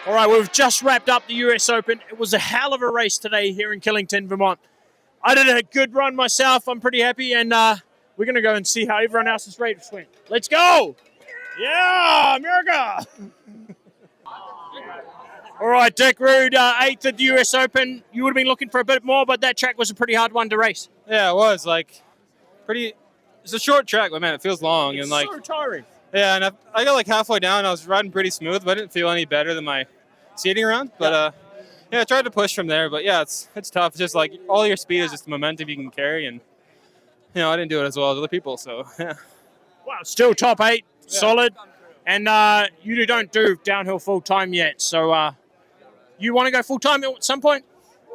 All right, we've just wrapped up the US Open. It was a hell of a race today here in Killington, Vermont. I did a good run myself. I'm pretty happy, and we're going to go and see how everyone else's race went. Let's go! Yeah, America! All right, Dick Rude, 8th at the US Open. You would have been looking for a bit more, but that track was a pretty hard one to race. Yeah, it was. It's a short track, but man, it feels long. It's and so tiring. Yeah, and I got halfway down. I was riding pretty smooth, but I didn't feel any better than my seating round. But I tried to push from there. But yeah, it's tough. It's just all your speed is just the momentum you can carry, and I didn't do it as well as other people. So yeah. Wow, still top 8, solid, and you don't do downhill full time yet. So you want to go full time at some point?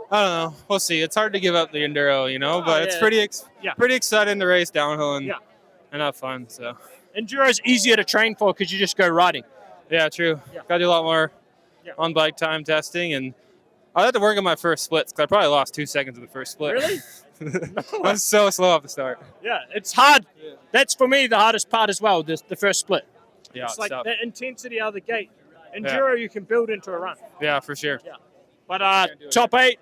I don't know. We'll see. It's hard to give up the enduro, but it's pretty exciting to race downhill and have fun. So enduro's easier to train for because you just go riding. Yeah, true. Got to do a lot more on bike time testing, and I had to work on my first splits because I probably lost 2 seconds in the first split. Really? I was so slow off the start. Yeah, it's hard. Yeah. That's for me the hardest part as well. The first split. Yeah, it's like tough. that intensity out of the gate. Enduro you can build into a run. Yeah, for sure. Yeah, but top 8.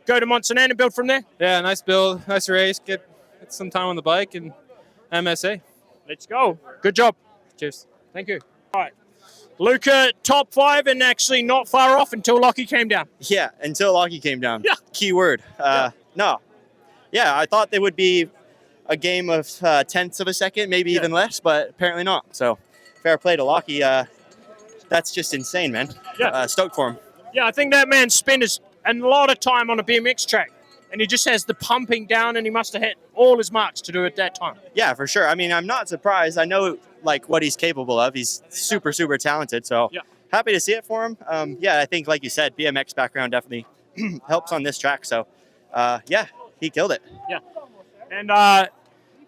Go to Montserrat and build from there? Yeah, nice build, nice race, get some time on the bike, and MSA. Let's go. Good job. Cheers. Thank you. All right. Luca, top 5, and actually not far off until Locky came down. Yeah, until Locky came down. Yeah. Key word. No. Yeah, I thought there would be a game of tenths of a second, maybe even less, but apparently not. So fair play to Locky. That's just insane, man. Yeah. Stoked for him. Yeah, I think that man spent a lot of time on a BMX track, and he just has the pumping down, and he must have hit all his marks to do it that time. Yeah, for sure. I mean, I'm not surprised. I know what he's capable of. He's super, super talented. So happy to see it for him. I think, like you said, BMX background definitely helps on this track. So, he killed it. Yeah. And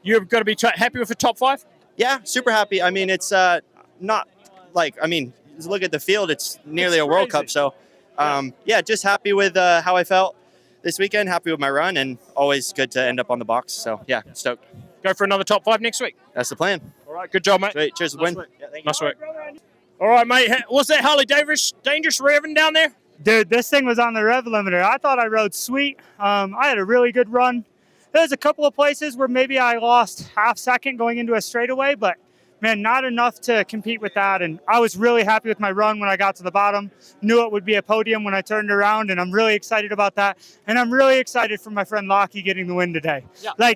you've got to be happy with the top 5? Yeah, super happy. I mean, it's not look at the field. It's nearly a World Cup. So, just happy with how I felt this weekend. Happy with my run, and always good to end up on the box. So, yeah, stoked. Go for another top 5 next week. That's the plan. All right, good job, mate. Sweet. Cheers to the win. Yeah, thank you. Nice work. All right, mate. Was that Harley dangerous revving down there? Dude, this thing was on the rev limiter. I thought I rode sweet. I had a really good run. There's a couple of places where maybe I lost half second going into a straightaway, but man, not enough to compete with that. And I was really happy with my run when I got to the bottom. Knew it would be a podium when I turned around, and I'm really excited about that. And I'm really excited for my friend Locky getting the win today. Yeah.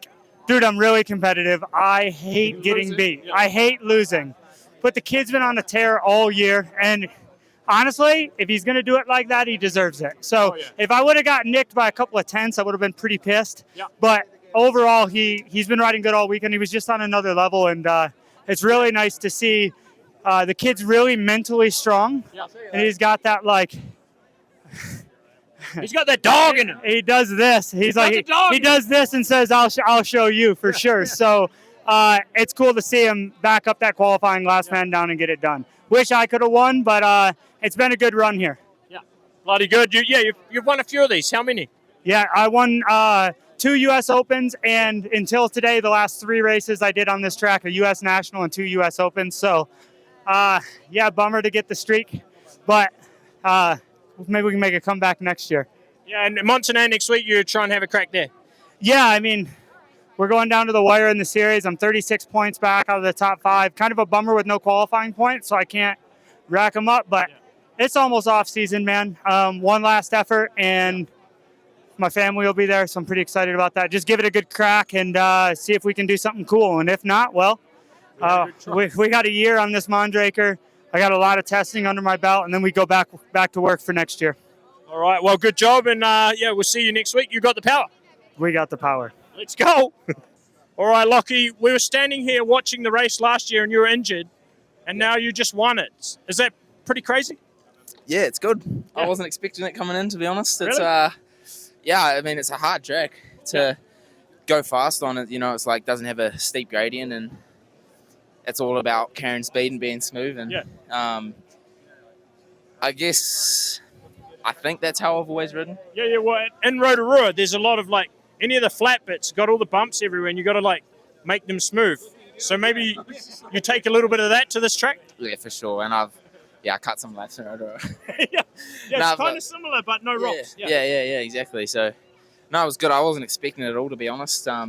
Dude, I'm really competitive. I hate getting beat. Yeah. I hate losing. But the kid's been on a tear all year, and honestly, if he's going to do it like that, he deserves it. So if I would have got nicked by a couple of tenths, I would have been pretty pissed. Yeah. But overall, he's been riding good all weekend. He was just on another level, and it's really nice to see the kid's really mentally strong. Yeah. And he's got that, he's got that dog in him. He does this. He does this and says, I'll show you for sure. So it's cool to see him back up that qualifying last man down and get it done. Wish I could have won, but it's been a good run here. Yeah, bloody good. You've won a few of these. How many? Yeah, I won 2 U.S. Opens, and until today, the last 3 races I did on this track, a U.S. National and 2 U.S. Opens. So, bummer to get the streak, but maybe we can make a comeback next year. Yeah, and Montserrat next week, you try and have a crack there. Yeah, I mean, we're going down to the wire in the series. I'm 36 points back out of the top 5. Kind of a bummer with no qualifying points, so I can't rack them up. But it's almost off season, man. One last effort, and my family will be there, so I'm pretty excited about that. Just give it a good crack and see if we can do something cool. And if not, well, we got a year on this Mondraker. I got a lot of testing under my belt, and then we go back to work for next year. All right, well, good job, and we'll see you next week. You got the power. We got the power. Let's go. All right, Locky, we were standing here watching the race last year, and you were injured, and now you just won it. Is that pretty crazy? Yeah, it's good. Yeah. I wasn't expecting it coming in, to be honest. It's Really? I mean, it's a hard track to go fast on it. It's doesn't have a steep gradient, and it's all about carrying speed and being smooth. And I think that's how I've always ridden. Yeah. Well, in Rotorua, there's a lot of any of the flat bits got all the bumps everywhere, and you got to make them smooth. So maybe you take a little bit of that to this track. Yeah, for sure. And I've I cut some laps in a row. yeah, Nah, it's kind of similar, but no rocks. Yeah, exactly. So, no, it was good. I wasn't expecting it at all, to be honest. Felt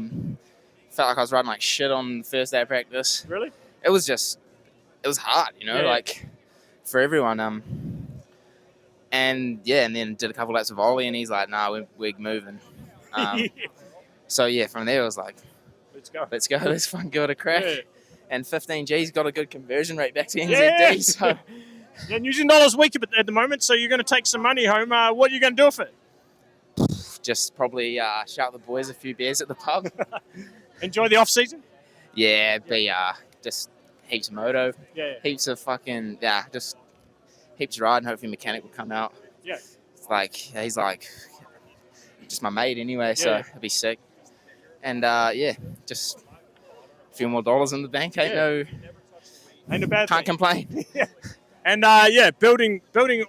like I was riding like shit on the first day of practice. Really? It was hard, like for everyone. And then did a couple laps of volley, and he's like, "Nah, we're moving." So from there, it was like, let's go, let's fucking give it a crack. Yeah. And 15G's got a good conversion rate back to NZD. Yeah. So Yeah, New Zealand dollar's weak at the moment, so you're going to take some money home. What are you going to do with it? just probably shout the boys a few beers at the pub. Enjoy the off season. Yeah, be just heaps of moto, Yeah. heaps of fucking just heaps of riding. Hopefully, mechanic will come out. Yeah. It's like he's like just my mate anyway, so Yeah. it'll be sick. And just a few more dollars in the bank. Ain't Ain't a bad can't thing. complain. And building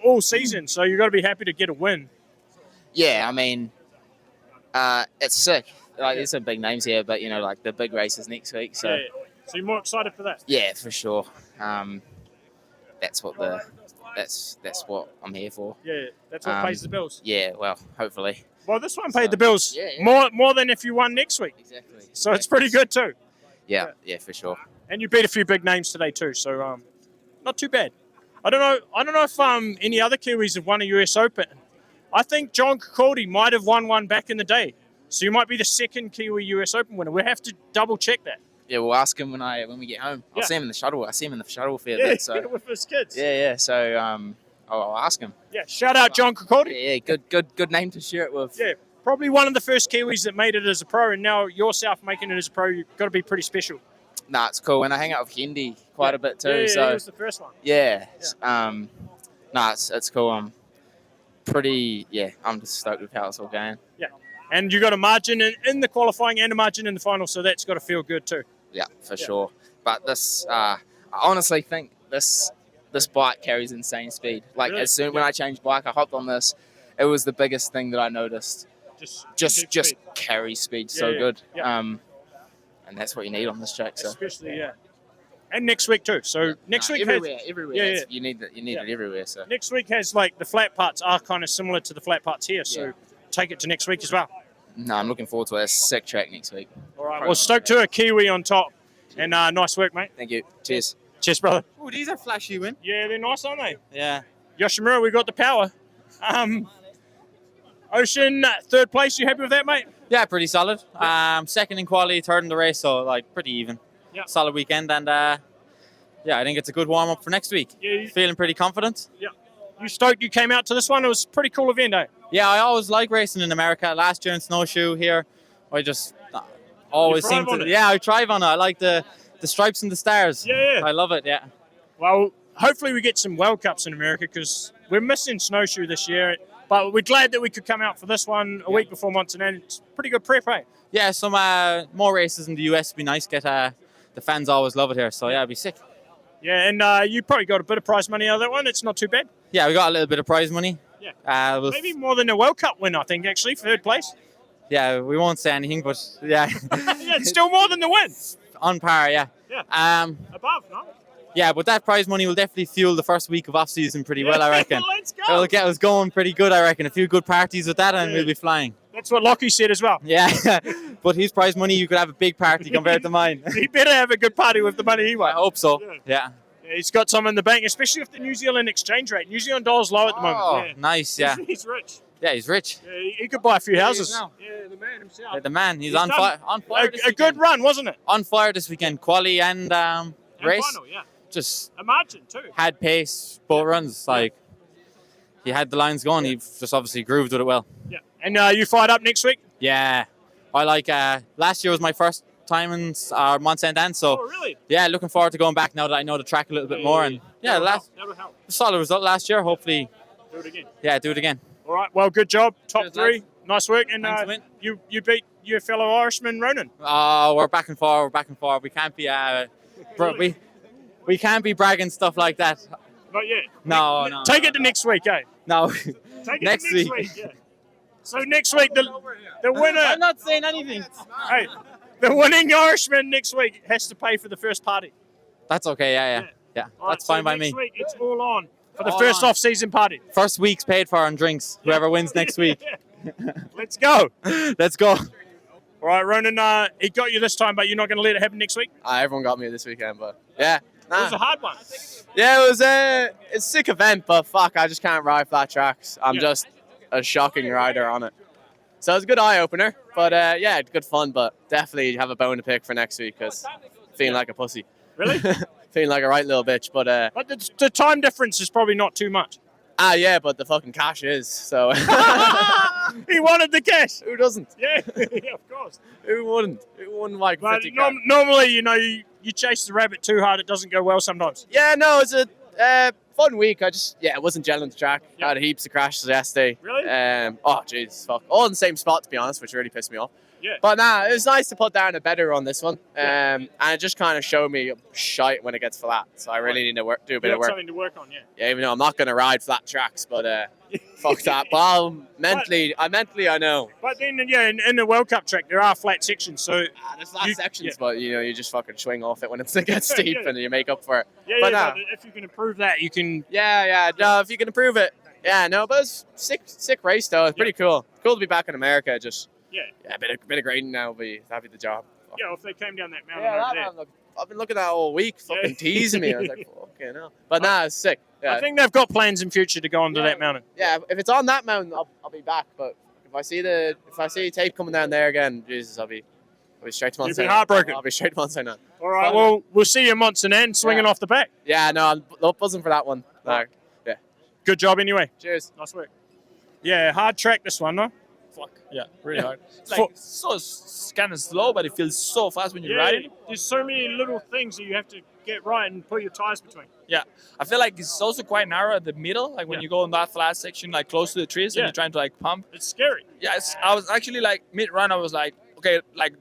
all season, so you've got to be happy to get a win. Yeah, I mean, it's sick. Like there's some big names here, but like the big races next week. So So you're more excited for that. yeah, for sure. That's what I'm here for. Yeah, that's what pays the bills. Yeah, well, hopefully. Well, this one paid the bills yeah. more than if you won next week. Exactly. So it's pretty good too. Yeah, for sure. And you beat a few big names today too, so not too bad. I don't know if any other Kiwis have won a US Open. I think John Kikodi might have won one back in the day. So you might be the second Kiwi US Open winner. We'll have to double check that. Yeah, we'll ask him when we get home. I'll see him in the shuttle. I see him in the shuttle fair bit. So with his kids. yeah. So I'll ask him. Yeah, shout out John Kikodi. Yeah, good name to share it with. Yeah, probably one of the first Kiwis that made it as a pro, and now yourself making it as a pro, you've got to be pretty special. Nah, it's cool. And I hang out with Hendy quite a bit too. Yeah, so he was the first one. yeah. It's cool. I'm just stoked with how it's all going. Yeah, and you got a margin in the qualifying and a margin in the final, so that's got to feel good too. Yeah, for sure. But this, I honestly think this bike carries insane speed. Like Really? as soon when I changed bike, I hopped on this. It was the biggest thing that I noticed. Just carry speed so good. Yeah. And that's what you need on this track. So Especially and next week too. So next week everywhere. Yeah. You need it everywhere. So next week has like the flat parts are kind of similar to the flat parts here. So take it to next week as well. no, I'm looking forward to a sick track next week. All right. Well, stoked to a Kiwi on top, and nice work, mate. Thank you. Cheers. Cheers, brother. Oh, these are flashy win. Yeah, they're nice, aren't they? Yeah. Yoshimura, we got the power. Ocean, third place. You happy with that, mate? Yeah, pretty solid. Second in quality, third in the race, so like pretty even. Yeah. Solid weekend, and I think it's a good warm up for next week. Yeah. Feeling pretty confident. Yeah. You stoked you came out to this one? It was a pretty cool event, eh? Yeah, I always like racing in America. Last year in snowshoe here, I just always thrive seem to. on it. Yeah, I thrive on it. I like the stripes and the stars. Yeah. I love it. Yeah. Well, hopefully we get some World Cups in America because we're missing snowshoe this year. But we're glad that we could come out for this one a week before Montanari. It's pretty good prep, eh? Yeah, some more races in the US would be nice. Get the fans always love it here, so yeah, it'd be sick. Yeah, and you probably got a bit of prize money out of that one. It's not too bad. Yeah, we got a little bit of prize money. Yeah. Maybe more than a World Cup win, I think, actually, third place. Yeah, we won't say anything, but yeah. Yeah, it's still more than the win. On par, yeah. Yeah. Above, no? Yeah, but that prize money will definitely fuel the first week of off season pretty well, I reckon. Let's go. It'll get us going pretty good, I reckon. A few good parties with that, and we'll be flying. That's what Locky said as well. Yeah, but his prize money, you could have a big party compared to mine. He better have a good party with the money he won. I hope so. Yeah. He's got some in the bank, especially with the New Zealand exchange rate. New Zealand dollar's low at the moment. Oh, nice, yeah. He's rich. Yeah, he's rich. Yeah, he could buy a few houses. Yeah, the man himself. Yeah, the man, he's He's on done fire. On fire this A good weekend. run, wasn't it? On fire this weekend. Quali and race. Final, yeah. Just A margin, too. had pace, both runs. Like, he had the lines going. He just obviously grooved with it well. Yeah. And you fired up next week? Yeah. I like, last year was my first time in Mont Saint Anne, so Oh, really? yeah, looking forward to going back now that I know the track a little bit more. And yeah, That'll help. solid result last year. Hopefully, Do it again. do it again. All right. Well, good job. Top Cheers, three. lads. Nice work. And Thanks, Win. you beat your fellow Irishman, Ronan. Oh, we're back and forth. We can't be, we can't be bragging stuff like that. Not yet. No. Take it to next week, eh? No. Take it Next to week. yeah. So next week, the winner. I'm not saying anything. Hey, the winning Irishman next week has to pay for the first party. That's okay. Yeah. Yeah, All right, that's fine so by me. next week, it's all on for the All first on. off-season party. First week's paid for on drinks. Whoever wins next week. Let's go. Let's go. All right, Ronan, he got you this time, but you're not going to let it happen next week? Everyone got me this weekend, but yeah. It was a hard one. Yeah, it was it's a sick event, but fuck, I just can't ride flat tracks. I'm Yeah. just a shocking rider on it. So it was a good eye-opener, but yeah, good fun, but definitely have a bone to pick for next week because feeling like a pussy. Really? Feeling like a right little bitch, but But the time difference is probably not too much. yeah, but the fucking cash is, so He wanted the cash. who doesn't? Yeah, yeah, of course. Who wouldn't? Who wouldn't like But 50 grand? normally, you chase the rabbit too hard, it doesn't go well sometimes. Yeah, no, it's a fun week. I just, it wasn't gelling the track. Yeah. Had heaps of crashes yesterday. Really? Oh, jeez, fuck. All in the same spot, to be honest, which really pissed me off. Yeah. But nah, it was nice to put down a better on this one. And it just kind of showed me shite when it gets flat. So I really need to do a bit You of got work. something to work on, yeah. Yeah, even though I'm not going to ride flat tracks, but fuck that. But mentally, I know. But then, yeah, in the World Cup track, there are flat sections, so There's flat You- sections, yeah. but you just fucking swing off it when it gets steep Yeah. and you make up for it. yeah, But yeah. nah. But if you can improve that, you can. Yeah, no, if you can improve it. Yeah, no, but it's sick race though. It's pretty cool. Cool to be back in America. Just Yeah, a bit of grading now. That'd be the job. yeah. If they came down that mountain Yeah, over there, I've been looking at that all week, fucking Yeah. teasing me. I was like, fucking hell. But nah, it's sick. Yeah, I think they've got plans in future to go onto Yeah. that mountain. yeah. If it's on that mountain, I'll be back. But if I see tape coming down there again, Jesus, I'll be straight to You'll Montana. be heartbroken. I'll be straight to Montana. All right, well, we'll see you in Montana swinging Yeah. off the back. Yeah, no, I'm buzzing for that one. No, yeah. Good job anyway. Cheers. Nice work. Yeah, hard track this one, no? Fuck. Yeah, really hard. It's For- like so kind of slow, but it feels so fast when you're Yeah, riding. there's so many little things that you have to get right and put your tires between. Yeah, I feel like it's also quite narrow at the middle. Like when Yeah. you go in that flat section, like close to the trees, Yeah. and you're trying to like pump. It's scary. Yeah, I was actually like mid-run. I was like, okay, like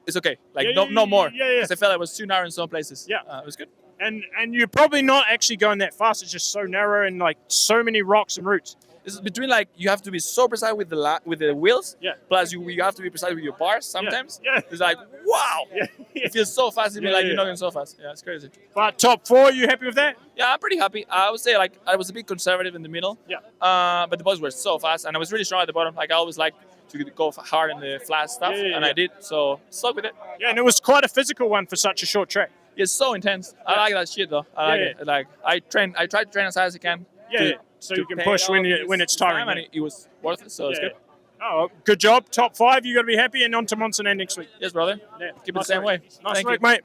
it's okay, like Yeah, no more. Yeah, yeah. Because I felt like it was too narrow in some places. Yeah. It was good. And you're probably not actually going that fast. It's just so narrow and like so many rocks and roots. It's between like you have to be so precise with the wheels. Yeah. Plus you have to be precise with your bars sometimes. Yeah. It's like wow. Yeah. It feels so fast. It's Yeah, like yeah. you're not going so fast. Yeah, it's crazy. But top four, you happy with that? Yeah, I'm pretty happy. I would say like I was a bit conservative in the middle. Yeah. But the boys were so fast, and I was really strong at the bottom. Like I always like to go hard in the flat stuff, Yeah, and I did. So stuck with it. Yeah, and it was quite a physical one for such a short track. It's so intense. I like that shit though. I like Yeah, it. Like I try to train as hard as I can. Yeah, to- yeah. So to you can pay push all when this it's time, tiring. and Yeah. it was worth it. So it's Yeah. good. Oh, good job. Top five. You got to be happy and on to Montana next week. Yes, brother. Yeah. Keep it Nice the same work. way. Nice Thank work, you. mate.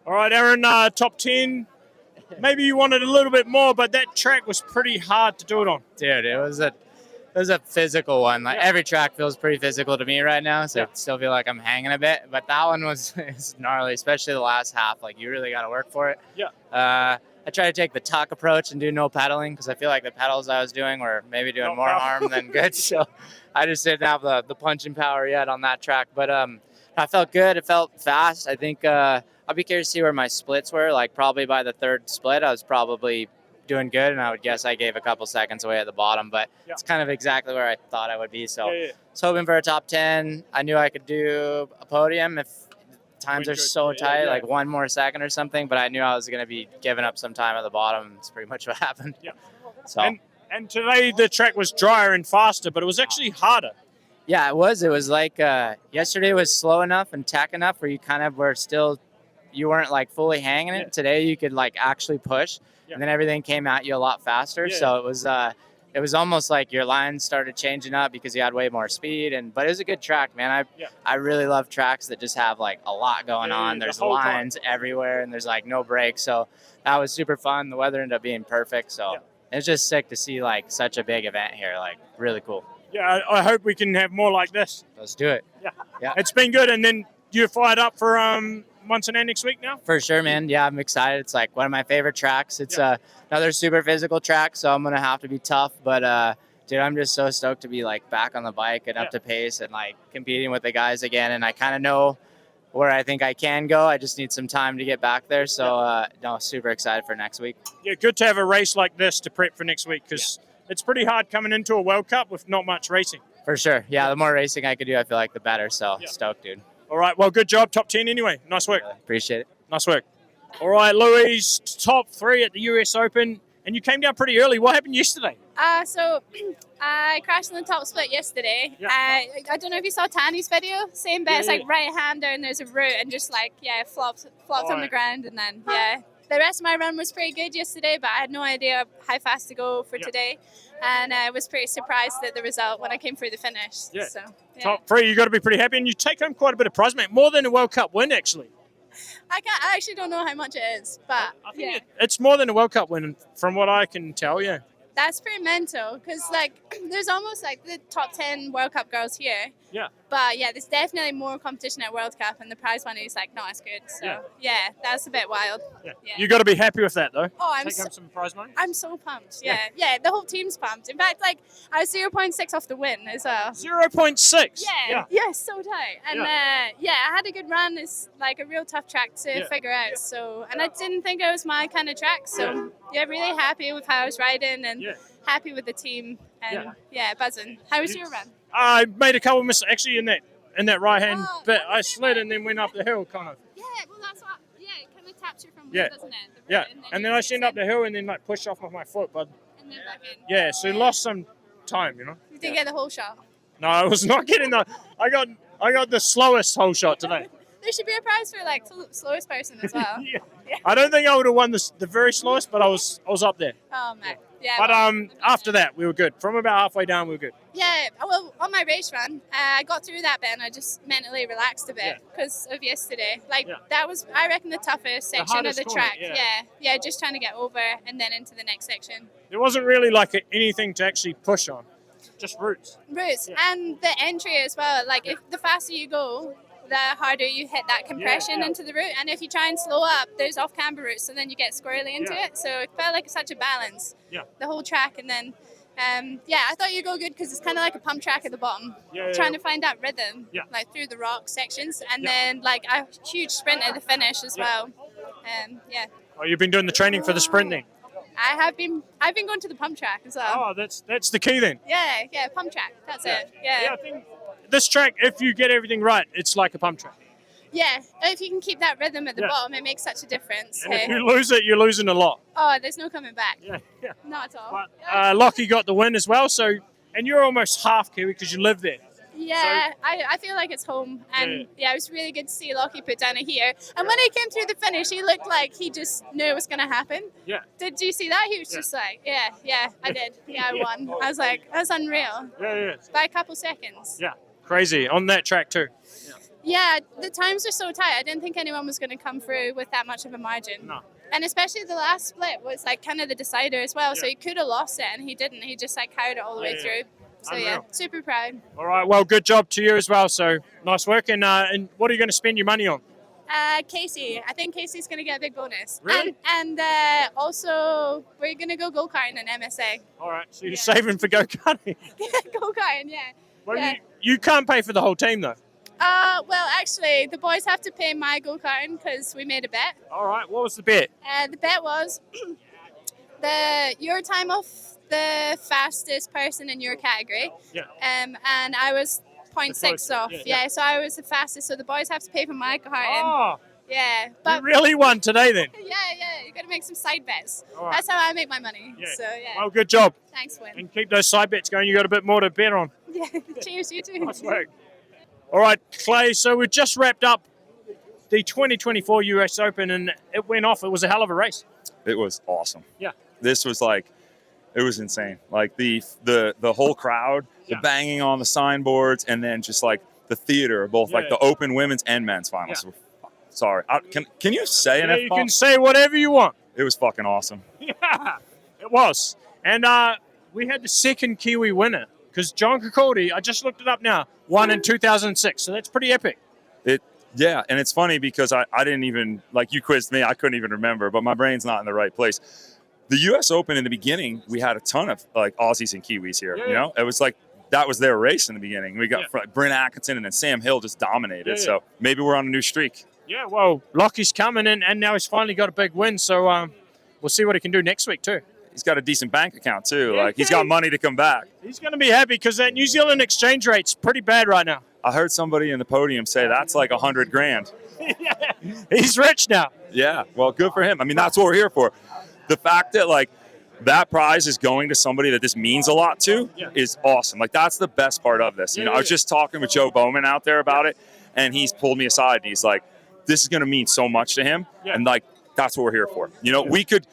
All right, Aaron, top 10. Maybe you wanted a little bit more, but that track was pretty hard to do it on. Dude, it was a physical one. Like Yeah. every track feels pretty physical to me right now, so Yeah. I still feel like I'm hanging a bit. But that one was it's gnarly, especially the last half. Like you really got to work for it. Yeah. I try to take the tuck approach and do no pedaling because I feel like the pedals I was doing were maybe doing Not more powerful. harm than good. So I just didn't have the punching power yet on that track. But I felt good. It felt fast. I think I'll be curious to see where my splits were. Like probably by the third split, I was probably doing good, and I would guess I gave a couple seconds away at the bottom. But Yeah. it's kind of exactly where I thought I would be. So Yeah, yeah. I was hoping for a top 10. I knew I could do a podium if times When are good. so Yeah, tight, yeah. like one more second or something. But I knew I was going to be giving up some time at the bottom. It's pretty much what happened. Yeah. So And today the track was drier and faster, but it was actually harder. yeah, it was. It was like yesterday was slow enough and tack enough where you kind of were still, you weren't like fully hanging it. Yeah. Today you could like actually push, Yeah. and then everything came at you a lot faster. Yeah. So it was almost like your lines started changing up because you had way more speed. But it was a good track, man. Yeah. I really love tracks that just have like a lot going Yeah, on. the There's whole time. lines everywhere and there's like no breaks. So that was super fun. The weather ended up being perfect. So Yeah. it's just sick to see like such a big event here. Like really cool. Yeah, I hope we can have more like this. Let's do it. It's been good. And then you're fired up for Montana next week now? For sure, man. Yeah, I'm excited. It's like one of my favorite tracks. It's another super physical track, so I'm gonna have to be tough. But dude, I'm just so stoked to be like back on the bike and up to pace and like competing with the guys again. And I kind of know where I think I can go. I just need some time to get back there. So no, super excited for next week. Yeah, good to have a race like this to prep for next week because it's pretty hard coming into a World Cup with not much racing. For sure. Yeah, the more racing I could do, I feel like the better. So Yeah. stoked, dude. All right, well, good job. Top 10 anyway. Nice work. Appreciate it. Nice work. All right, Louise, top 3 at the US Open, and you came down pretty early. What happened yesterday? So I crashed in the top split yesterday. Yeah. I don't know if you saw Tanny's video. Same bit, it's Yeah, like right-hander and there's a root and just like, flopped on the Alright. ground and then, The rest of my run was pretty good yesterday, but I had no idea how fast to go for today. And I was pretty surprised at the result when I came through the finish. Yeah. So, Top 3, you got to be pretty happy, and you take home quite a bit of prize, mate. More than a World Cup win, actually. I actually don't know how much it is, but I think it's more than a World Cup win, from what I can tell, yeah. That's pretty mental because, like, there's almost like the top 10 World Cup girls here. Yeah. But yeah, there's definitely more competition at World Cup, and the prize money is like not as good. So yeah, that's a bit wild. Yeah. Yeah. You got to be happy with that, though. Oh, I'm Take home some prize money. I'm so pumped. Yeah, the whole team's pumped. In fact, like I was 0.6 off the win as well. 0.6. Yeah, so tight. And I had a good run. It's like a real tough track to figure out. So, and I didn't think it was my kind of track. So really happy with how I was riding and happy with the team and buzzing. How was your run? I made a couple of mistakes actually in that right hand bit. I slid and then went up the hill, kind of. Yeah, well that's what. Yeah, it kind of taps you from Yeah. doesn't it? Yeah, and then I sent up the hill and then like pushed off with my foot, but And then back in. yeah, so lost some time, you know. You didn't get the whole shot. No, I was not getting the. I got the slowest hole shot today. There should be a prize for like slowest person as well. Yeah. I don't think I would have won the very slowest, but I was up there. Oh man. Yeah. But well, after that we were good. From about halfway down we were good. yeah, well, on my race run, I got through that bit and I just mentally relaxed a bit because of yesterday. Like, that was, I reckon, the toughest section of hardest the corner, track. yeah. Just trying to get over and then into the next section. There wasn't really like anything to actually push on, just roots. Roots and the entry as well. Like, if the faster you go, the harder you hit that compression into the route. And if you try and slow up, there's off-camber routes, so then you get squarely into it. So it felt like such a balance, the whole track. And then, I thought you'd go good because it's kind of like a pump track at the bottom, trying to find that rhythm, like through the rock sections. And then like a huge sprint at the finish as well. Oh, you've been doing the training for the sprint then? I've been going to the pump track as well. Oh, that's the key then. Yeah, pump track. That's it. Yeah. I think this track, if you get everything right, it's like a pump track. Yeah, if you can keep that rhythm at the bottom, it makes such a difference. And if you lose it, you're losing a lot. Oh, there's no coming back. Yeah. Not at all. Locky got the win as well, and you're almost half Kiwi because you live there. Yeah, I feel like it's home. And it was really good to see Locky put down a here. And when he came through the finish, he looked like he just knew it was going to happen. Yeah. Did you see that? He was just like, yeah, I did. Yeah, I won. I was like, that's unreal. Yeah. By a couple seconds. Yeah, crazy. On that track too. Yeah, the times are so tight. I didn't think anyone was going to come through with that much of a margin. No. And especially the last split was like kind of the decider as well. So he could have lost it and he didn't. He just like carried it all the way through. So Unreal. super proud. All right, well, good job to you as well. So nice work. And what are you going to spend your money on? Casey. I think Casey's going to get a big bonus. Really? And also, we're going to go go-karting in MSA. All right, so you're saving for go-karting. Go-karting, yeah. Well, you can't pay for the whole team, though. Well, actually, the boys have to pay my go-karting because we made a bet. All right, what was the bet? The bet was your time of the fastest person in your category. Yeah. And I was 0.6 off. Yeah, so I was the fastest. So the boys have to pay for my karting. Oh, Yeah, you but really won today then. yeah, you got to make some side bets. All right. That's how I make my money. Yeah. So yeah. Well, good job. Thanks, Win. And keep those side bets going. You got a bit more to bet on. Yeah, cheers, you too. Nice work. All right, Clay, so we've just wrapped up the 2024 US Open and it went off. It was a hell of a race. It was awesome. Yeah. This was like, it was insane. Like the whole crowd, the banging on the signboards, and then just like the theater, both like the open women's and men's finals. Sorry. Can you say an Yeah, F-bomb? you can say whatever you want. It was fucking awesome. Yeah, it was. And we had the second Kiwi winner because John Kikoldi, I just looked it up now, won in 2006. So that's pretty epic. Yeah, and it's funny because I didn't even, like you quizzed me, I couldn't even remember, but my brain's not in the right place. The U.S. Open in the beginning, we had a ton of like Aussies and Kiwis here, you know? It was like, that was their race in the beginning. We got Bryn Atkinson and then Sam Hill just dominated. So maybe we're on a new streak. Yeah, well, Locky's coming in and now he's finally got a big win. So we'll see what he can do next week too. He's got a decent bank account too. Like he's got money to come back. He's going to be happy because that New Zealand exchange rate's pretty bad right now. I heard somebody in the podium say that's like $100,000. He's rich now. Yeah, well, good for him. I mean, that's what we're here for. The fact that, like, that prize is going to somebody that this means a lot to is awesome. Like, that's the best part of this. You know, I was just talking with Joe Bowman out there about it, and he's pulled me aside, and he's like, this is going to mean so much to him, and, like, that's what we're here for. You know, we could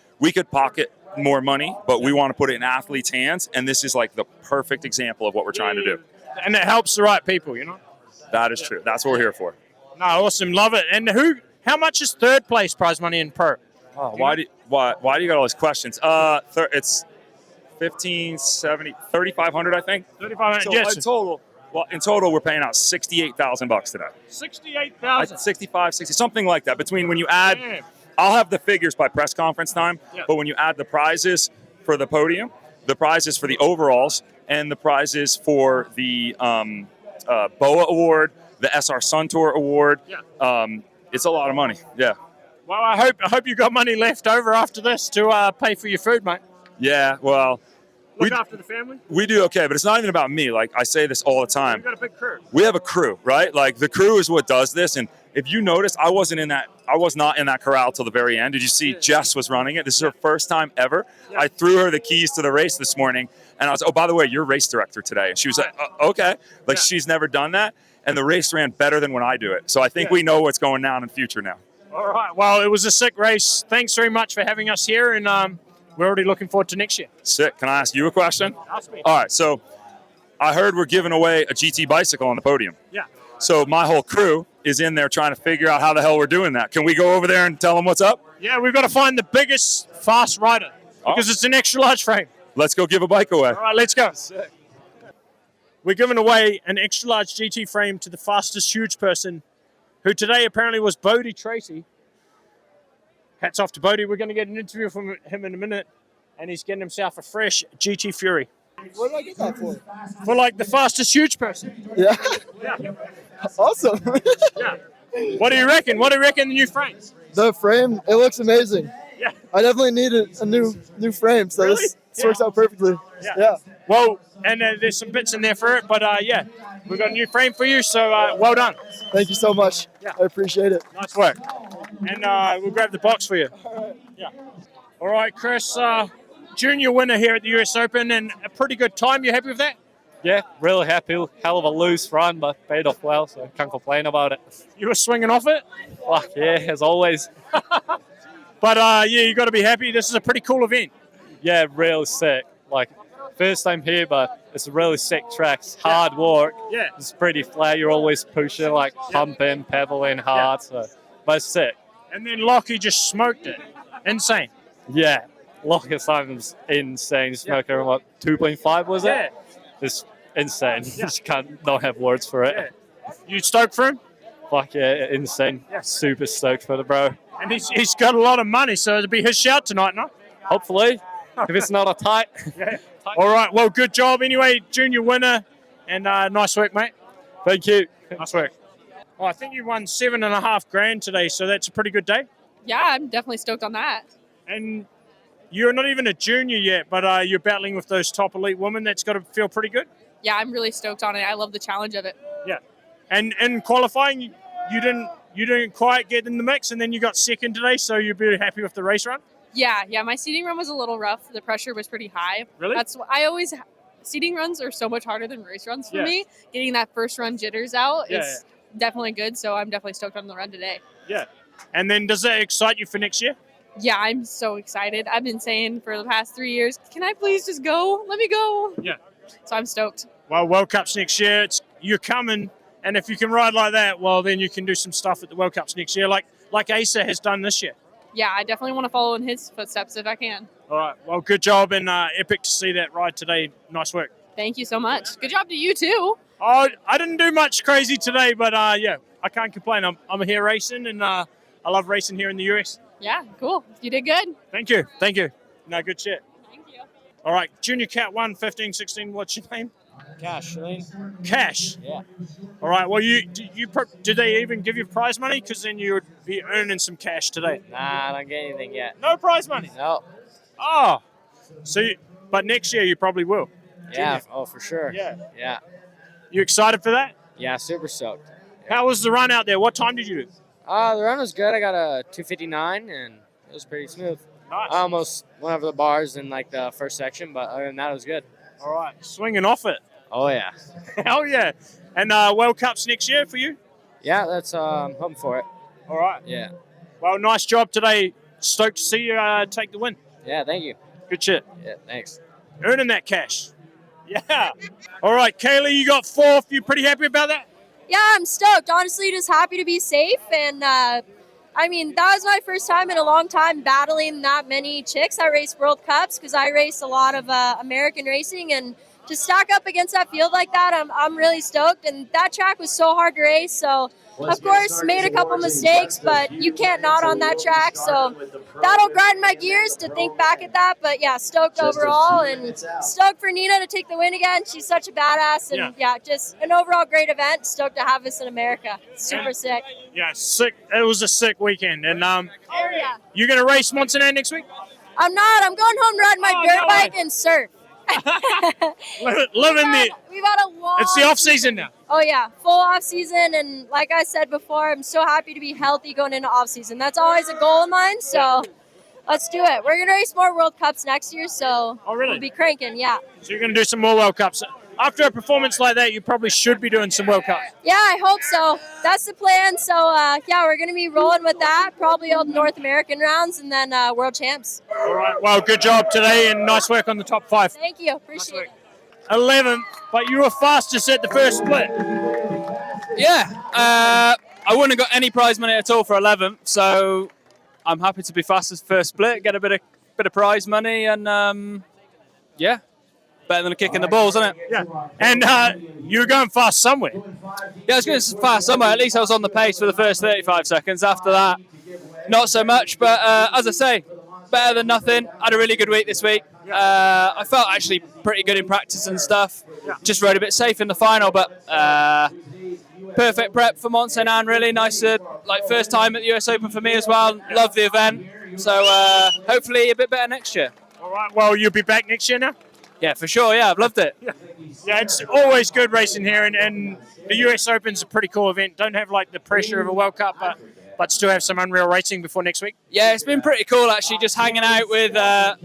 pocket more money, but we want to put it in athletes' hands, and this is, like, the perfect example of what we're trying to do. And it helps the right people, you know? That is true. That's what we're here for. No, awesome. Love it. And how much is third place prize money in pro? Oh, why do you got all these questions? It's 1570 3,500, I think. 3,500. So Yes. in total, we're paying out $68,000 today. 68,000. 65, 60, something like that. Between when you add, I'll have the figures by press conference time. But when you add the prizes for the podium, the prizes for the overalls, and the prizes for the BOA Award, the SR Sun Tour Award, it's a lot of money. Yeah. Well, I hope you got money left over after this to pay for your food, mate. Yeah, well, Look after the family. we do okay, but it's not even about me. Like, I say this all the time. You've got a big crew. We have a crew, right? Like, the crew is what does this. And if you notice, I was not in that corral till the very end. Did you see Jess was running it? This is her first time ever. I threw her the keys to the race this morning, and I was, oh, by the way, you're race director today. And she was like, okay. Like, she's never done that. And the race ran better than when I do it. So I think we know what's going down in the future now. All right. Well, it was a sick race. Thanks very much for having us here, and we're already looking forward to next year. Sick. Can I ask you a question? Ask me. All right. So I heard we're giving away a GT bicycle on the podium. Yeah. So my whole crew is in there trying to figure out how the hell we're doing that. Can we go over there and tell them what's up? Yeah, we've got to find the biggest fast rider because it's an extra large frame. Let's go give a bike away. All right, let's go. We're giving away an extra large GT frame to the fastest huge person, who today apparently was Bodie Tracy. Hats off to Bodie. We're going to get an interview from him in a minute, and he's getting himself a fresh GT Fury. What did I get that for? For like the fastest huge person. Yeah. Yeah. Awesome. Yeah. What do you reckon? What do you reckon the new frames? The frame, it looks amazing. Yeah. I definitely needed a new frame, so Really? this works out perfectly. Yeah. Well, and there's some bits in there for it, but yeah, we've got a new frame for you, so well done. Thank you so much. Yeah. I appreciate it. Nice work. And we'll grab the box for you. Yeah. All right, Chris, junior winner here at the US Open, and a pretty good time. You happy with that? Yeah, really happy. Hell of a loose run, but paid off well, so can't complain about it. You were swinging off it? Fuck yeah, as always. But yeah, you got to be happy. This is a pretty cool event. Yeah, really sick. Like, first time here, but it's a really sick track. It's hard work. Yeah. It's pretty flat. You're always pushing, like pumping, pedaling hard. So, but it's sick. And then Locky just smoked it. Insane. Yeah, Locky Simon's insane. Smoking around what 2.5 was it? It's insane. Yeah. Just don't have words for it. You stoked for him? Fuck yeah, insane. Yeah. Super stoked for the bro. And he's got a lot of money, so it'll be his shout tonight, no? Hopefully, if it's not a tight. Yeah. All right, well, good job anyway, junior winner, and nice work, mate. Thank you. Nice work. Oh, I think you won $7.5 grand today, so that's a pretty good day. Yeah, I'm definitely stoked on that. And you're not even a junior yet, but you're battling with those top elite women. That's got to feel pretty good. Yeah, I'm really stoked on it. I love the challenge of it. Yeah. And in qualifying, you didn't quite get in the mix, and then you got second today, so you'll be happy with the race run? Yeah, my seating run was a little rough. The pressure was pretty high. Really? Seating runs are so much harder than race runs for Yeah. me. Getting that first run jitters out is definitely good, so I'm definitely stoked on the run today. Yeah. And then does that excite you for next year? Yeah, I'm so excited. I've been saying for the past 3 years, can I please just go? Let me go. Yeah. So I'm stoked. Well, World Cups next year, you're coming, and if you can ride like that, well, then you can do some stuff at the World Cups next year, like Asa has done this year. Yeah, I definitely want to follow in his footsteps if I can. All right. Well, good job, and epic to see that ride today. Nice work. Thank you so much. Good job to you too. Oh, I didn't do much crazy today, but yeah, I can't complain. I'm here racing, and I love racing here in the US. Yeah, cool. You did good. Thank you. Thank you. No, good shit. Thank you. All right, Junior Cat 1, 15, 16, what's your name? Cash, Shane. Cash? Yeah. All right, well, did they even give you prize money? Because then you would be earning some cash today. Nah, I don't get anything yet. No prize money? No. Oh, but next year you probably will. Yeah, oh, for sure. Yeah. Yeah. You excited for that? Yeah, super stoked. How was the run out there? What time did you do? The run was good. I got a 2:59, and it was pretty smooth. Nice. I almost went over the bars in like the first section, but other than that, it was good. All right, swinging off it. Oh yeah. Hell yeah. And World Cups next year for you? Yeah, that's hoping for it. All right. Yeah. Well, nice job today. Stoked to see you take the win. Yeah, thank you. Good shit. Yeah, thanks. Earning that cash. Yeah. All right, Kaylee, you got 4th. You pretty happy about that? Yeah, I'm stoked. Honestly, just happy to be safe. And I mean, that was my first time in a long time battling that many chicks that race World Cups, because I race a lot of American racing, and to stack up against that field like that, I'm really stoked. And that track was so hard to race. So, of course, made a couple mistakes, but you can't not on that track. So that'll grind my gears to think back at that. But yeah, stoked overall, and stoked for Nina to take the win again. She's such a badass, and yeah, just an overall great event. Stoked to have this in America. Super sick. Yeah, sick. It was a sick weekend. And Oh yeah. you going to race Montserrat next week? I'm not. I'm going home to ride my dirt bike and surf. Living the. We've had a long. It's the off season now. Oh yeah, full off season, and like I said before, I'm so happy to be healthy going into off season. That's always a goal of mine. So let's do it. We're gonna race more World Cups next year, so we'll be cranking. Yeah. So you're going to do some more World Cups. After a performance like that, you probably should be doing some World Cups. Yeah, I hope so. That's the plan. So yeah, we're gonna be rolling with that. Probably all the North American rounds, and then World Champs. All right. Well, good job today, and nice work on the top 5. Thank you. Appreciate it. 11th, but you were fastest at the first split. Yeah, I wouldn't have got any prize money at all for 11th, so I'm happy to be fastest first split, get a bit of prize money, and yeah, better than a kick in the balls, isn't it? Yeah, and you were going fast somewhere. Yeah, I was going fast somewhere. At least I was on the pace for the first 35 seconds. After that, not so much, but as I say, better than nothing. Had a really good week this week. I felt actually pretty good in practice and stuff. Just rode a bit safe in the final, but perfect prep for Montserrat. Really nice, like first time at the US Open for me as well. Love the event. So hopefully a bit better next year. All right. Well, you'll be back next year now. Yeah, for sure. Yeah, I've loved it. Yeah, it's always good racing here, and the US Open's a pretty cool event. Don't have like the pressure of a World Cup, but still have some unreal racing before next week. Yeah, it's been pretty cool actually, just hanging out with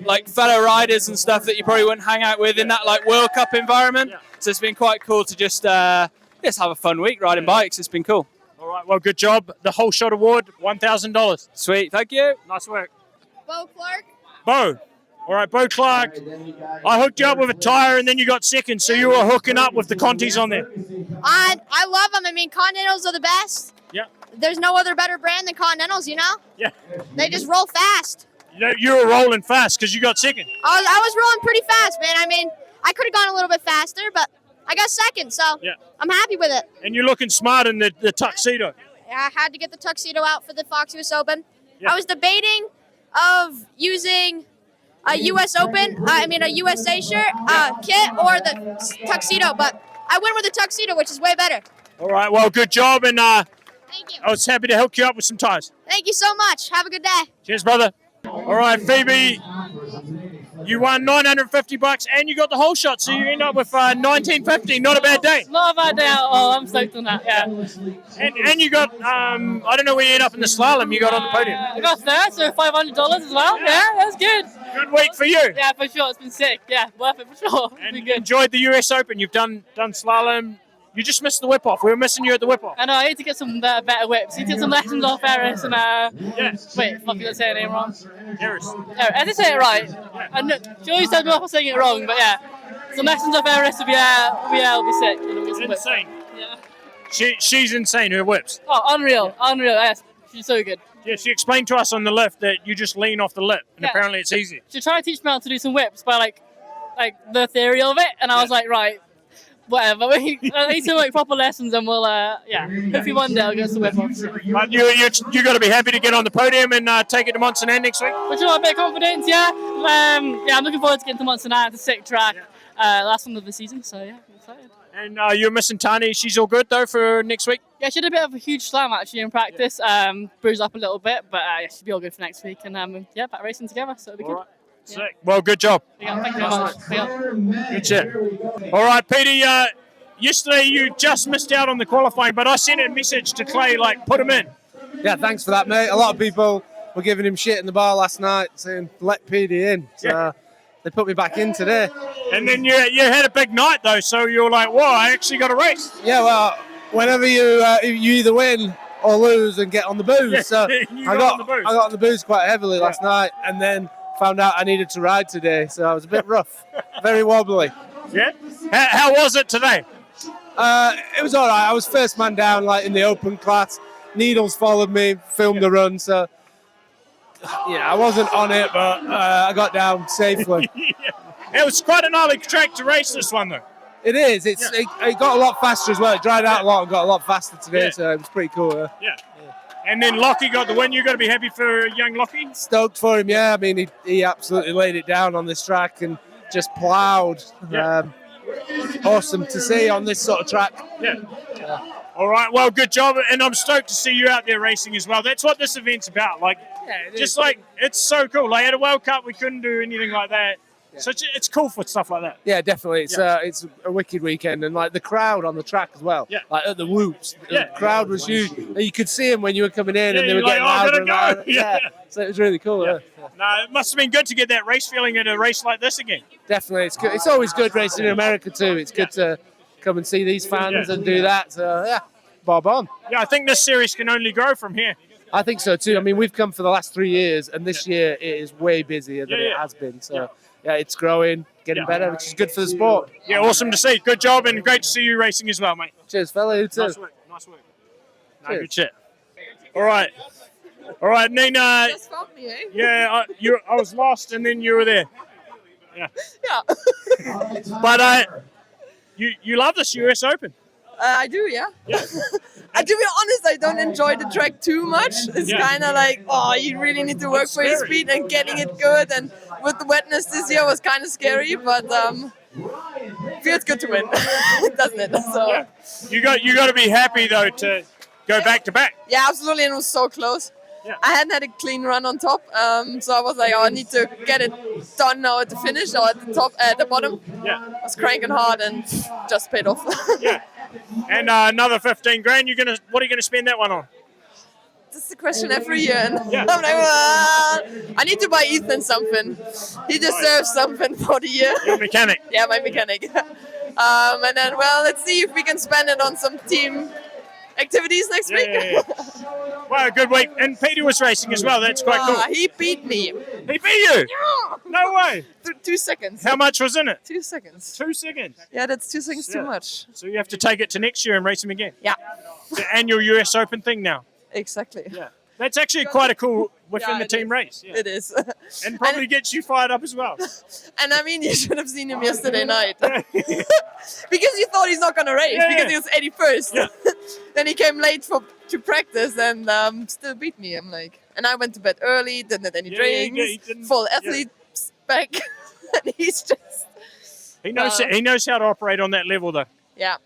like fellow riders and stuff that you probably wouldn't hang out with in that like World Cup environment. So it's been quite cool to just have a fun week riding bikes. It's been cool. All right, well, good job. The holeshot award, $1,000. Sweet, thank you. Nice work. Beau Clark. Beau. All right, Beau Clark. I hooked you up with a tire, and then you got second, so you were hooking up with the Contis on there. I love them. I mean, Continentals are the best. Yeah. There's no other better brand than Continentals, you know? Yeah. They just roll fast. You were rolling fast because you got second. I was rolling pretty fast, man. I mean, I could have gone a little bit faster, but I got second, so I'm happy with it. And you're looking smart in the tuxedo. I had to get the tuxedo out for the Fox US Open. I was debating of using a US Open, a USA shirt, kit, or the tuxedo, but I went with the tuxedo, which is way better. All right, well, good job, and Thank you. I was happy to hook you up with some tires. Thank you so much. Have a good day. Cheers, brother. All right, Phoebe, you won $950 and you got the whole shot, so you end up with $1950. Not a bad day. Not a bad day at all. I'm stoked on that. Yeah. And you got I don't know where you end up in the slalom. You got on the podium. I got third, so $500 as well. Yeah, that's good. Good week for you. Yeah, for sure. It's been sick. Yeah, worth it for sure. And you enjoyed the US Open. You've done slalom. You just missed the whip off. We were missing you at the whip off. I know. I need to get some better whips. You took some lessons off Eris and wait, fuck, did I say her name wrong? Eris. I did say it right. I know, she always tells me off for saying it wrong, but yeah, some lessons off Eris will be sick. Insane. Yeah. She's insane. Her whips. Oh, unreal. Yes, she's so good. Yeah, she explained to us on the lift that you just lean off the lip, and apparently it's easy. She tried to teach me how to do some whips by like the theory of it, and I was like, right. Whatever. I need to proper lessons, and we'll hopefully one day I'll get some whip offs. But you got to be happy to get on the podium and take it to Montserrat next week. Which a bit of confidence, yeah. I'm looking forward to getting to Montserrat. It's a sick track. Last one of the season, so yeah, I'm excited. And you're missing Tani. She's all good though for next week. Yeah, she had a bit of a huge slam actually in practice. Bruised up a little bit, but she'll be all good for next week. And back racing together, so it'll be good. Right. Sick. Well, good job. Yeah, thank you very much. Good shit. All right, Petey. Yesterday you just missed out on the qualifying, but I sent a message to Clay like, put him in. Yeah, thanks for that, mate. A lot of people were giving him shit in the bar last night, saying, let PD in. So they put me back in today. And then you had a big night, though, so you were like, whoa, I actually got a race. Yeah, well, whenever you either win or lose and get on the booze. Yeah, So you I got on the booze. got on the booze quite heavily last night, and then found out I needed to ride today, so I was a bit rough, very wobbly. Yeah? How was it today? It was all right. I was first man down, like in the open class. Needles followed me, filmed the run, so yeah, I wasn't on it, but I got down safely. It was quite an early track to race this one, though. It is. It got a lot faster as well. It dried out a lot and got a lot faster today, so it was pretty cool. Yeah. And then Locky got the win. You got to be happy for young Locky. Stoked for him, yeah. I mean, he absolutely laid it down on this track and just ploughed. Awesome to see on this sort of track. Yeah. All right. Well, good job, and I'm stoked to see you out there racing as well. That's what this event's about. Like, just like it's so cool. Like at a World Cup, we couldn't do anything like that. Yeah. So it's cool for stuff like that. Yeah, definitely. It's a wicked weekend, and like the crowd on the track as well. Yeah. Like at the whoops, the crowd was huge. You could see them when you were coming in, and they were getting louder and louder. Yeah. So it was really cool. Yeah. No, it must have been good to get that race feeling at a race like this again. Definitely, it's good. It's always good racing in America too. It's good to come and see these fans and do that. So yeah, bob on. Yeah, I think this series can only grow from here. I think so too. I mean, we've come for the last 3 years, and this year it is way busier than it has been. So yeah, it's growing, getting better, which is good for the sport. Yeah, awesome to see. Good job, and great to see you racing as well, mate. Cheers, fella. You too. Nice work. Nice work. No, good shit. All right. All right, Nina. Just found me, eh? Yeah, I was lost, and then you were there. Yeah. Yeah. But you love this US Open. I do, yeah. To be honest, I don't enjoy the track too much. It's kind of like, you really need to work for your speed and getting it good. And with the wetness this year was kind of scary, but feels good to win, doesn't it? So you got to be happy though to go back to back. Yeah, absolutely, and it was so close. Yeah. I hadn't had a clean run on top, so I was like, I need to get it done now at the finish or at the top, at the bottom. Yeah, I was cranking hard and just paid off. Yeah, and another 15 grand. What are you gonna spend that one on? That's the question every year. And I'm like, I need to buy Ethan something. He deserves something for the year. Your mechanic. Yeah, my mechanic. And then, let's see if we can spend it on some team activities next week. Yeah. Well, a good week. And Peter was racing as well. That's quite cool. He beat me. He beat you? Yeah. No way. 2 seconds. How much was in it? 2 seconds. 2 seconds? Yeah, that's 2 seconds too much. So you have to take it to next year and race him again? Yeah. The annual US Open thing now? Exactly. Yeah. That's actually quite a cool within the team race. Yeah. It is. And probably gets you fired up as well. And I mean, you should have seen him yesterday night. Because you thought he's not going to race because he was 81st. Yeah. Then he came late to practice and still beat me. I'm like, and I went to bed early, didn't have any drinks, full athlete spec. And he's just... He knows how to operate on that level though. Yeah.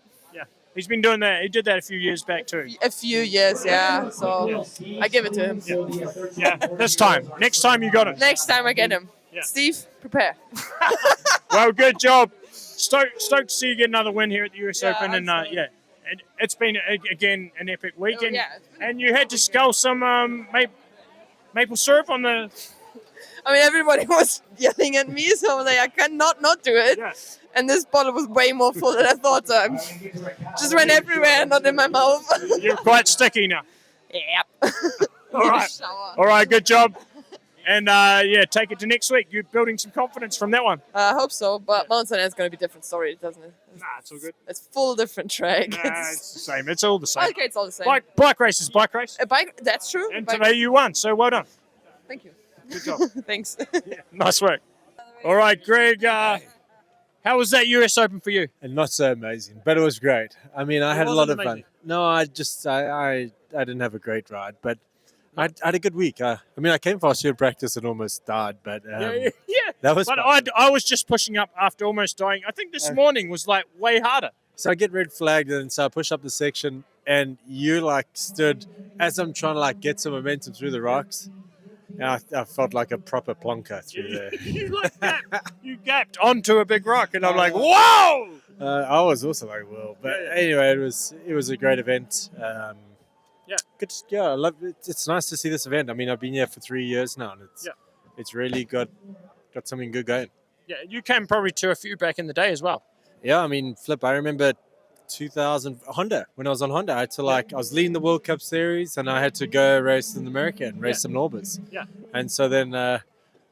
He's been doing that. He did that a few years back too. A few years, yeah. So I give it to him. Yeah, this time. Next time you got it. Next time I get him. Yeah. Steve, prepare. Well, good job. Stoked to see you get another win here at the US Open. And and it's been, again, an epic week. And you had to scull some maple syrup on the... I mean, everybody was yelling at me, so I was like, I cannot not do it. Yeah. And this bottle was way more full than I thought. So just went everywhere, not in my mouth. You're quite sticky now. Yep. All right, good job. And take it to next week. You're building some confidence from that one. I hope so, but Mountain is going to be a different story, doesn't it? Nah, it's all good. It's full different track. Nah, it's the same. It's all the same. Okay, it's all the same. Bike race is bike race. A bike, that's true. And today you won, so well done. Thank you. Good job. Thanks. Nice work. All right, Greg. How was that US Open for you? And not so amazing, but it was great. I mean, I had a lot of fun. No, I didn't have a great ride, but I had a good week. I came for field practice and almost died, but that was. But I was just pushing up after almost dying. I think this morning was like way harder. So I get red flagged, and so I push up the section, and you stood as I'm trying to get some momentum through the rocks. And I felt like a proper plonker through there. You gapped onto a big rock, and I'm like, whoa! I was also like, whoa. But anyway, it was a great event. Yeah. Good. Yeah, I love it. It's nice to see this event. I mean, I've been here for 3 years now, and it's really got something good going. Yeah, you came probably to a few back in the day as well. Yeah, I mean, Flip, I remember 2000 Honda, when I was on Honda. I had to I was leading the World Cup Series, and I had to go race in America and race some Norbers. Yeah. And so then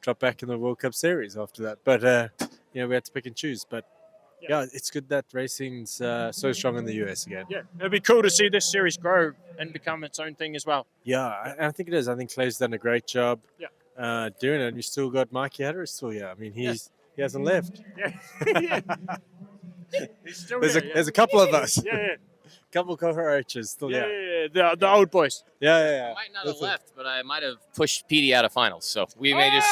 dropped back in the World Cup Series after that. But, we had to pick and choose. But, yeah, it's good that racing's so strong in the US again. Yeah, it'd be cool to see this series grow and become its own thing as well. Yeah, I think it is. I think Clay's done a great job doing it. And you still got Mikey Hatter still here. I mean, he hasn't left. Yeah. He's still There's a couple of us. Yeah. Couple of cockroaches still there. Yeah, the old boys. Yeah. I might not have left, but I might have pushed Petey out of finals. So we may just.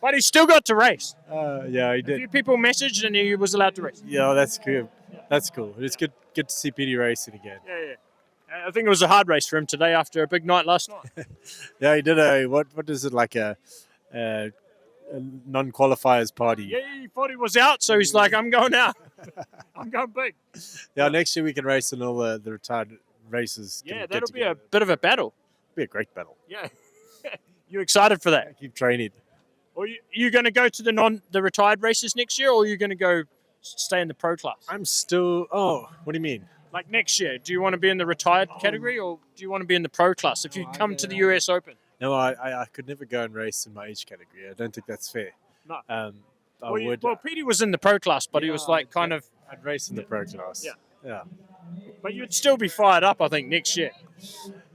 But he still got to race. Yeah, he A did. few people messaged and he was allowed to race. Yeah, that's good. That's cool. It's good to see Petey racing again. Yeah. I think it was a hard race for him today after a big night last night. Yeah, he did a what is it, like a non-qualifiers party? Yeah, he thought he was out, so he's like, I'm going out. I'm going big. Yeah, next year we can race in all the retired races. Yeah, that'll be a bit of a battle. Be a great battle. Yeah. You excited for that? Keep training. Or you going to go to the retired races next year, or are you going to go stay in the pro class? I'm still. Oh, what do you mean? Like next year, do you want to be in the retired category, or do you want to be in the pro class if you come to the US Open? No, I could never go and race in my age category. I don't think that's fair. No. I would. Well, Petey was in the pro class, but he was like kind of. I'd race in the pro class. Yeah. But you'd still be fired up, I think, next year.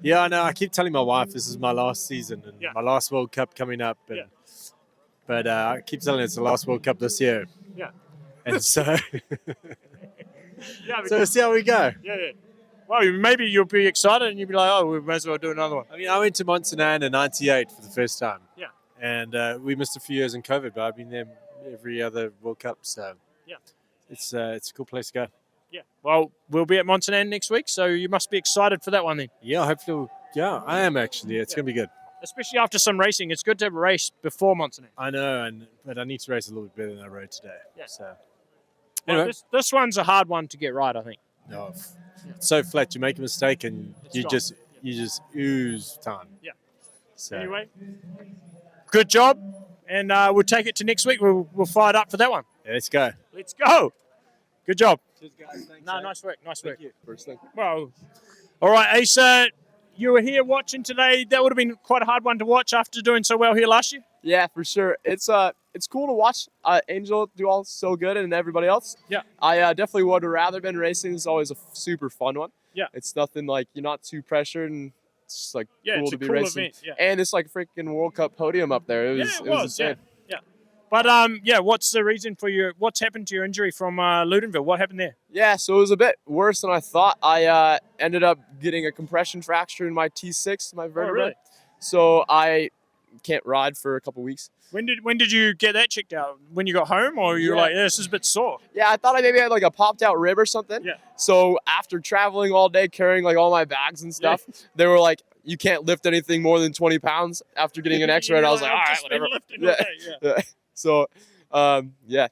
Yeah, I know. I keep telling my wife this is my last season and my last World Cup coming up. And, But I keep telling her it's the last World Cup this year. Yeah. And so. Yeah. So we'll see how we go. Yeah. Well, maybe you'll be excited and you'll be like, oh, we may as well do another one. I mean, I went to Montana in '98 for the first time. Yeah. And we missed a few years in COVID, but I've been there every other World Cup. So yeah, it's a cool place to go. Yeah. Well, we'll be at Montana next week, so you must be excited for that one then. Yeah, hopefully. I am actually. It's going to be good. Especially after some racing. It's good to have a race before Montana. I know, but I need to race a little bit better than I rode today. Yeah. So. Well, Anyway. this one's a hard one to get right, I think. No, it's so flat. You make a mistake and you gone. just ooze time. Yeah. So. Anyway, good job, and we'll take it to next week. We'll fire it up for that one. Yeah, let's go. Let's go. Good job. Cheers, guys. Thanks. No, nice work. Nice work. Thank you. First thing. Well, all right, Ace. You were here watching today. That would have been quite a hard one to watch after doing so well here last year. Yeah, for sure. It's cool to watch Angel do all so good and everybody else. Yeah. I definitely would have rather been racing. It's always a super fun one. Yeah. It's nothing like you're not too pressured and it's just like cool it's to a be cool racing. event, yeah. And it's like a freaking World Cup podium up there. It was insane. Yeah. But what's the reason for what's happened to your injury from Ludenville? What happened there? Yeah, so it was a bit worse than I thought. I ended up getting a compression fracture in my T6, my vertebrae. really? So I can't ride for a couple weeks. When did you get that checked out? When you got home, or you were like, this is a bit sore? Yeah, I thought I maybe had like a popped out rib or something. Yeah. So after traveling all day carrying like all my bags and stuff, they were like, you can't lift anything more than 20 pounds after getting an X-ray. And I was like, all right, whatever. Yeah. So, yeah.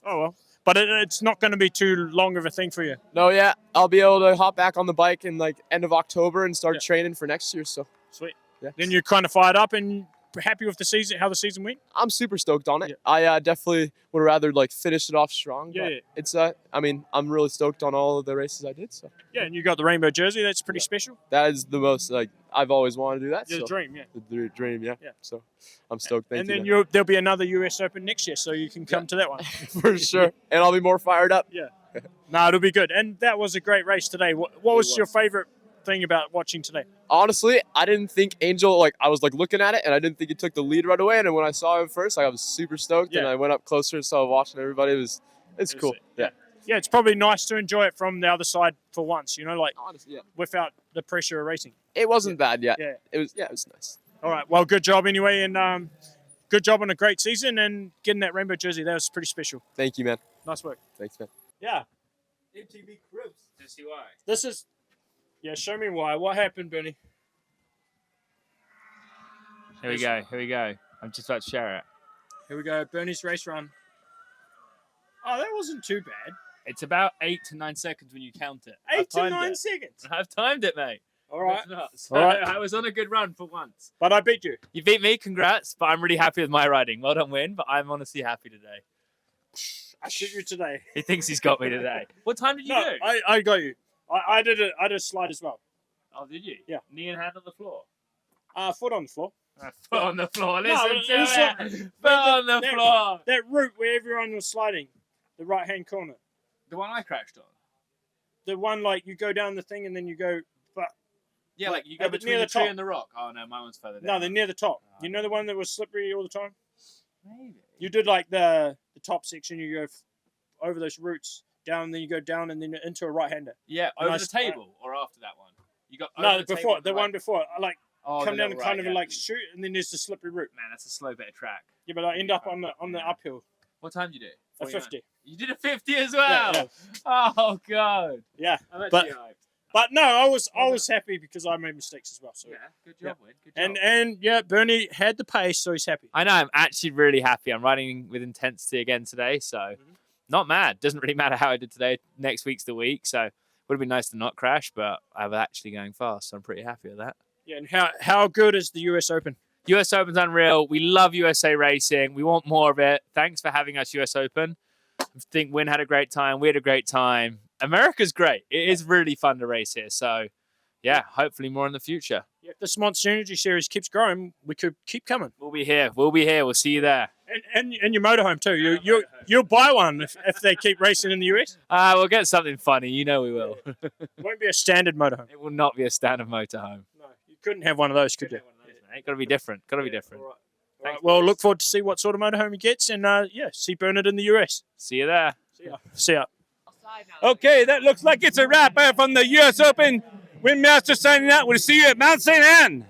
Oh, well. But it's not going to be too long of a thing for you. No, yeah. I'll be able to hop back on the bike in like end of October and start training for next year. So sweet. Yeah. Then you're kind of fired up and happy with the season, how the season went? I'm super stoked on it. I definitely would rather like finish it off strong. Yeah, but yeah. It's I mean, I'm really stoked on all of the races I did. So Yeah, and you got the rainbow jersey. That's pretty special. that is the most like I've always wanted to do that. Yeah, the so. dream, yeah. The dream, yeah. Yeah. So I'm stoked. Thank And you. then man. there'll be another US Open next year, so you can come to that one. For sure. And I'll be more fired up. Yeah. No, it'll be good. And that was a great race today. What was your favorite thing about watching today? Honestly, I didn't think Angel, like, I was, like, looking at it, and I didn't think he took the lead right away. And then when I saw him first, like, I was super stoked, and I went up closer and started watching everybody. It's cool. Yeah. Yeah, it's probably nice to enjoy it from the other side for once, like honestly, without the pressure of racing. It wasn't bad, yeah. Yeah. It was nice. All right, well, good job anyway, and good job on a great season and getting that rainbow jersey. That was pretty special. Thank you, man. Nice work. Thanks, man. Yeah. MTV Cribs. To see why. This is, show me why. What happened, Bernie? Here we go. I'm just about to share it. Here we go, Bernie's race run. Oh, that wasn't too bad. It's about 8 to 9 seconds when you count it. 8 to I've timed 9 it. seconds? I've timed it, mate. All right. It's not. So All right. I was on a good run for once. But I beat you. You beat me, congrats. But I'm really happy with my riding. Well done, Win. But I'm honestly happy today. I shoot you today. He thinks he's got me today. What time did you No, do? I got you. I did a slide as well. Oh, did you? Yeah. Knee and hand on the floor. Foot on the floor. Foot on the floor. No, Listen it to was it. like- Foot on the that, floor. That route where everyone was sliding, the right hand corner. The one I crashed on. The one like you go down the thing and then you go, but Yeah, like you go near between the the tree top. and the rock. Oh no, my one's further down. No, they're near the top. You know the one that was slippery all the time. Maybe. You did like the top section. You go over those routes down, and then you go down and then into a right hander. Yeah, And over I the s- table or after that one. You got over No, the table before and the right. one before. I like Oh, come the down and little kind right, of yeah. like shoot, and then there's the slippery route. Man, that's a slow bit of track. Yeah, but I end up on the uphill. What time did you do? A 49? 50. You did a 50 as well. Yeah, Oh god. Yeah, I'm but actually hyped. but no, I was happy because I made mistakes as well. So Yeah, good job, Win. Good job. and yeah, Bernie had the pace, so he's happy. I know. I'm actually really happy. I'm riding with intensity again today, so not mad. Doesn't really matter how I did today. Next week's the week, so would have been nice to not crash, but I was actually going fast, so I'm pretty happy with that. Yeah, and how good is the US Open? US Open's unreal. We love USA racing. We want more of it. Thanks for having us, US Open. I think Win had a great time. We had a great time. America's great. It is really fun to race here. So, yeah, hopefully more in the future. If this Monster Energy series keeps growing, we could keep coming. We'll be here. We'll be here. We'll see you there. And your motorhome too. You'll buy one if they keep racing in the US. We'll get something funny. You know we will. It won't be a standard motorhome. It will not be a standard motorhome. No, you couldn't have one of those, could you? Mate. Got to be different. Got to be different. All right, well, look forward to see what sort of motorhome he gets, and see Bernard in the US. See you there. See ya. Okay, that looks like it's a wrap from the U.S. Open. Win Master signing out. We'll see you at Mount St. Anne.